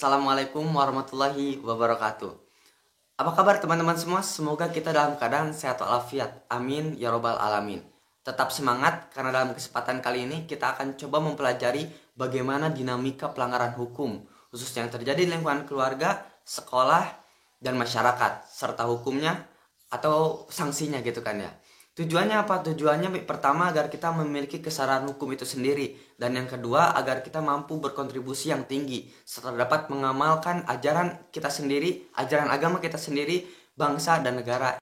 Assalamualaikum warahmatullahi wabarakatuh. Apa kabar teman-teman semua? Semoga kita dalam keadaan sehat walafiat. Amin ya robbal alamin. Tetap semangat karena dalam kesempatan kali ini kita akan coba mempelajari bagaimana dinamika pelanggaran hukum, khususnya yang terjadi di lingkungan keluarga, sekolah, dan masyarakat, serta hukumnya atau sanksinya gitu kan ya. Tujuannya apa? Tujuannya pertama agar kita memiliki kesadaran hukum itu sendiri, dan yang kedua agar kita mampu berkontribusi yang tinggi serta dapat mengamalkan ajaran kita sendiri, ajaran agama kita sendiri, bangsa dan negara.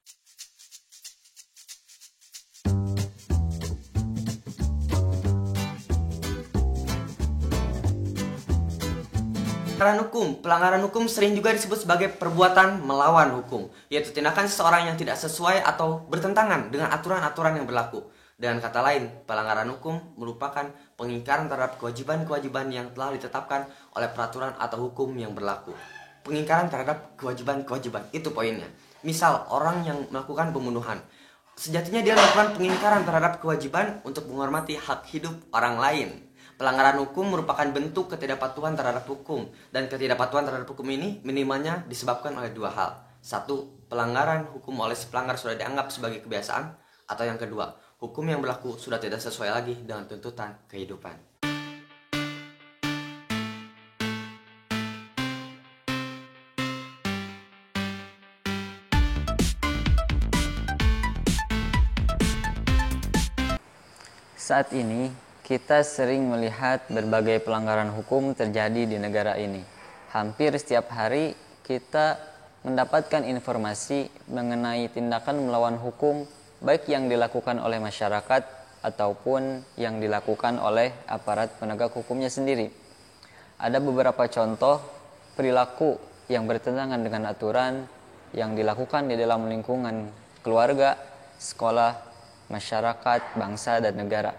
Pelanggaran hukum sering juga disebut sebagai perbuatan melawan hukum, yaitu tindakan seseorang yang tidak sesuai atau bertentangan dengan aturan-aturan yang berlaku. Dengan kata lain, pelanggaran hukum merupakan pengingkaran terhadap kewajiban-kewajiban yang telah ditetapkan oleh peraturan atau hukum yang berlaku. Pengingkaran terhadap kewajiban-kewajiban, itu poinnya. Misal, orang yang melakukan pembunuhan, sejatinya dia melakukan pengingkaran terhadap kewajiban untuk menghormati hak hidup orang lain. Pelanggaran hukum merupakan bentuk ketidakpatuhan terhadap hukum, dan ketidakpatuhan terhadap hukum ini minimalnya disebabkan oleh dua hal. Satu, pelanggaran hukum oleh si pelanggar sudah dianggap sebagai kebiasaan, atau yang kedua, hukum yang berlaku sudah tidak sesuai lagi dengan tuntutan kehidupan. Saat ini kita sering melihat berbagai pelanggaran hukum terjadi di negara ini. Hampir setiap hari kita mendapatkan informasi mengenai tindakan melawan hukum, baik yang dilakukan oleh masyarakat ataupun yang dilakukan oleh aparat penegak hukumnya sendiri. Ada beberapa contoh perilaku yang bertentangan dengan aturan yang dilakukan di dalam lingkungan keluarga, sekolah, masyarakat, bangsa, dan negara.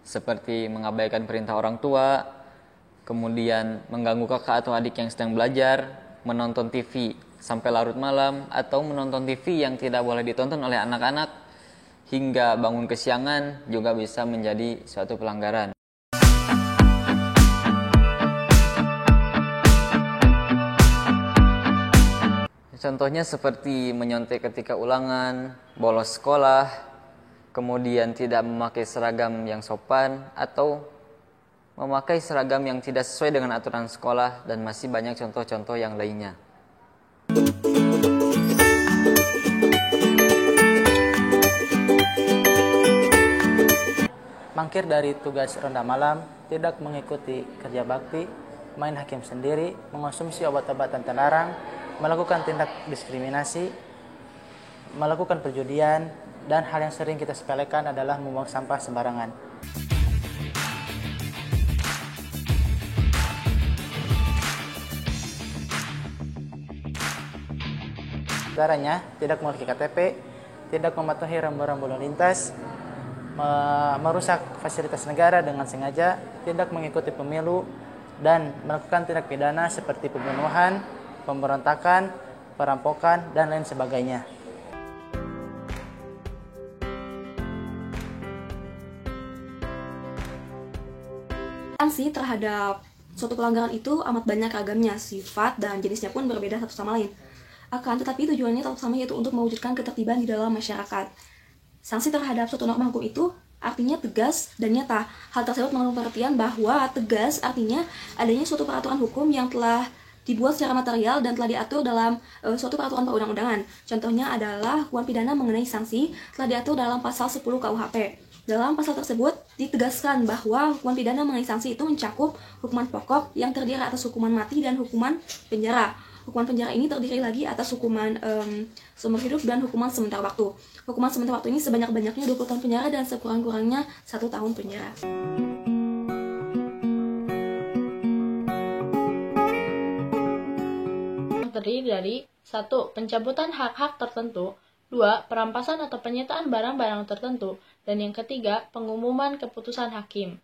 Seperti mengabaikan perintah orang tua, kemudian mengganggu kakak atau adik yang sedang belajar, menonton TV sampai larut malam, atau menonton TV yang tidak boleh ditonton oleh anak-anak, hingga bangun kesiangan juga bisa menjadi suatu pelanggaran. Contohnya seperti menyontek ketika ulangan, bolos sekolah, kemudian tidak memakai seragam yang sopan, atau memakai seragam yang tidak sesuai dengan aturan sekolah, dan masih banyak contoh-contoh yang lainnya. Mangkir dari tugas ronda malam, tidak mengikuti kerja bakti, main hakim sendiri, mengonsumsi obat-obatan terlarang, melakukan tindak diskriminasi, melakukan perjudian, dan hal yang sering kita sepelekan adalah membuang sampah sembarangan. Caranya, tidak memiliki KTP, tidak mematuhi rambu-rambu lalu lintas, merusak fasilitas negara dengan sengaja, tidak mengikuti pemilu, dan melakukan tindak pidana seperti pembunuhan, pemberontakan, perampokan, dan lain sebagainya. Sanksi terhadap suatu pelanggaran itu amat banyak ragamnya, sifat dan jenisnya pun berbeda satu sama lain. Akan tetapi tujuannya tetap sama, yaitu untuk mewujudkan ketertiban di dalam masyarakat. Sanksi terhadap suatu norma hukum itu artinya tegas dan nyata. Hal tersebut mengandung pengertian bahwa tegas artinya adanya suatu peraturan hukum yang telah dibuat secara material dan telah diatur dalam suatu peraturan perundang-undangan. Contohnya adalah hukuman pidana mengenai sanksi telah diatur dalam pasal 10 KUHP. Dalam pasal tersebut ditegaskan bahwa hukuman pidana mengenai sanksi itu mencakup hukuman pokok yang terdiri atas hukuman mati dan hukuman penjara. Hukuman penjara ini terdiri lagi atas hukuman seumur hidup dan hukuman sementara waktu. Hukuman sementara waktu ini sebanyak-banyaknya 20 tahun penjara dan sekurang-kurangnya 1 tahun penjara. Terdiri dari 1. Pencabutan hak-hak tertentu, 2. Perampasan atau penyitaan barang-barang tertentu, dan yang ketiga, pengumuman keputusan hakim.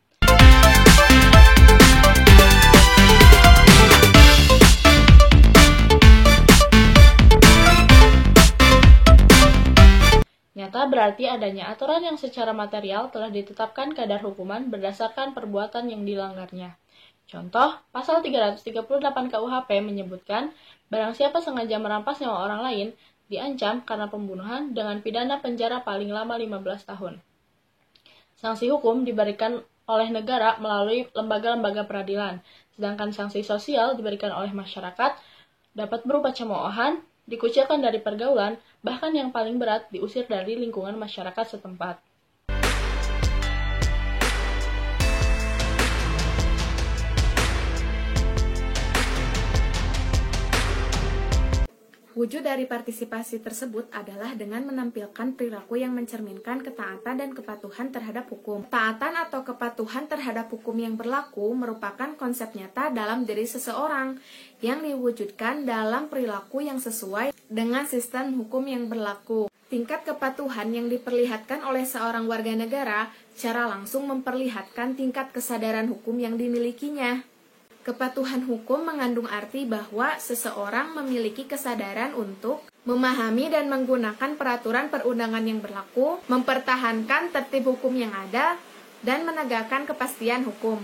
Perdata berarti adanya aturan yang secara material telah ditetapkan kadar hukuman berdasarkan perbuatan yang dilanggarnya. Contoh, pasal 338 KUHP menyebutkan, barang siapa sengaja merampas nyawa orang lain, diancam karena pembunuhan dengan pidana penjara paling lama 15 tahun. Sanksi hukum diberikan oleh negara melalui lembaga-lembaga peradilan, sedangkan sanksi sosial diberikan oleh masyarakat, dapat berupa cemoohan, dikucilkan dari pergaulan, bahkan yang paling berat diusir dari lingkungan masyarakat setempat. Wujud dari partisipasi tersebut adalah dengan menampilkan perilaku yang mencerminkan ketaatan dan kepatuhan terhadap hukum. Ketaatan atau kepatuhan terhadap hukum yang berlaku merupakan konsep nyata dalam diri seseorang yang diwujudkan dalam perilaku yang sesuai dengan sistem hukum yang berlaku. Tingkat kepatuhan yang diperlihatkan oleh seorang warga negara secara langsung memperlihatkan tingkat kesadaran hukum yang dimilikinya. Kepatuhan hukum mengandung arti bahwa seseorang memiliki kesadaran untuk memahami dan menggunakan peraturan perundangan yang berlaku, mempertahankan tertib hukum yang ada, dan menegakkan kepastian hukum.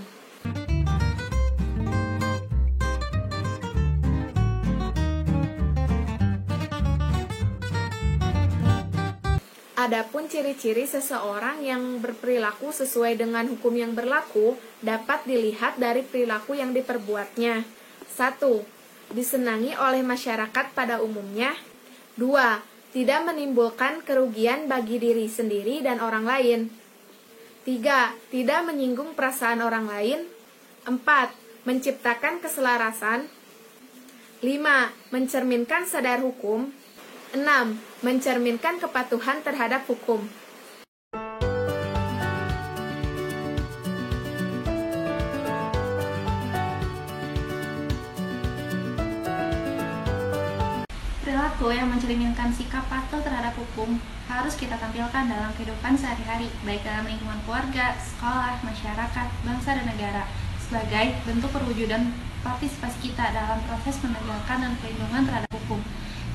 Adapun ciri-ciri seseorang yang berperilaku sesuai dengan hukum yang berlaku dapat dilihat dari perilaku yang diperbuatnya. 1. Disenangi oleh masyarakat pada umumnya. 2. Tidak menimbulkan kerugian bagi diri sendiri dan orang lain. 3. Tidak menyinggung perasaan orang lain. 4. Menciptakan keselarasan. 5. Mencerminkan sadar hukum. 6. Mencerminkan kepatuhan terhadap hukum. Perilaku yang mencerminkan sikap patuh terhadap hukum harus kita tampilkan dalam kehidupan sehari-hari, baik dalam lingkungan keluarga, sekolah, masyarakat, bangsa, dan negara, sebagai bentuk perwujudan partisipasi kita dalam proses menegakkan dan perlindungan terhadap hukum.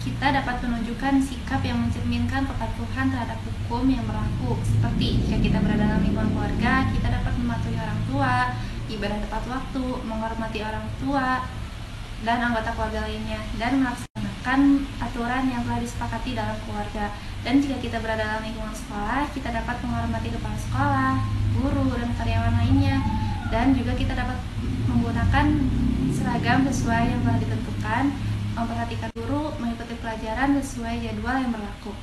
Kita dapat menunjukkan sikap yang mencerminkan kepatuhan terhadap hukum yang berlaku, seperti jika kita berada dalam lingkungan keluarga, kita dapat mematuhi orang tua, ibadah tepat waktu, menghormati orang tua dan anggota keluarga lainnya, dan melaksanakan aturan yang telah disepakati dalam keluarga. Dan jika kita berada dalam lingkungan sekolah, kita dapat menghormati kepala sekolah, guru, dan karyawan lainnya, dan juga kita dapat menggunakan seragam sesuai yang telah ditentukan, memperhatikan guru, mengikuti pelajaran sesuai jadwal yang berlaku.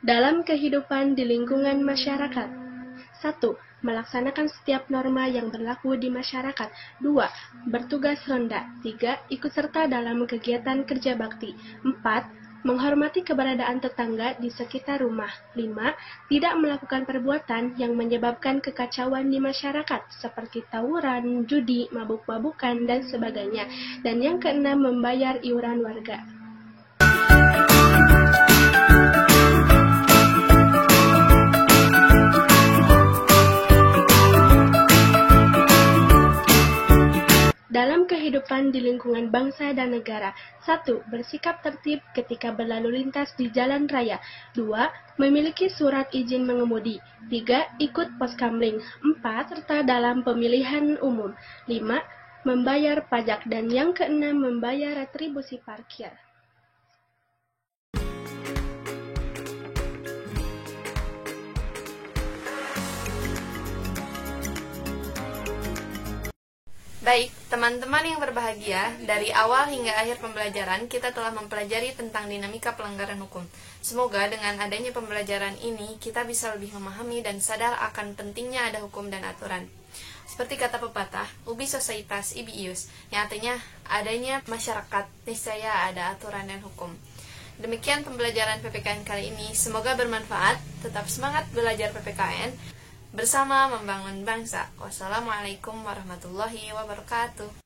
Dalam kehidupan di lingkungan masyarakat. 1. Melaksanakan setiap norma yang berlaku di masyarakat. 2. Bertugas ronda. 3. Ikut serta dalam kegiatan kerja bakti. 4. Menghormati keberadaan tetangga di sekitar rumah. 5. Tidak melakukan perbuatan yang menyebabkan kekacauan di masyarakat, seperti tawuran, judi, mabuk-mabukan, dan sebagainya. Dan yang keenam, membayar iuran warga. Dalam kehidupan di lingkungan bangsa dan negara. 1. Bersikap tertib ketika berlalu lintas di jalan raya. 2. Memiliki surat izin mengemudi. 3. Ikut poskamling. 4. Serta dalam pemilihan umum. 5. Membayar pajak. Dan yang keenam, membayar retribusi parkir. Baik, teman-teman yang berbahagia, dari awal hingga akhir pembelajaran kita telah mempelajari tentang dinamika pelanggaran hukum. Semoga dengan adanya pembelajaran ini kita bisa lebih memahami dan sadar akan pentingnya ada hukum dan aturan. Seperti kata pepatah, ubi societas ibi ius, yang artinya adanya masyarakat, niscaya ada aturan dan hukum. Demikian pembelajaran PPKN kali ini, semoga bermanfaat, tetap semangat belajar PPKN, bersama membangun bangsa. Wassalamualaikum warahmatullahi wabarakatuh.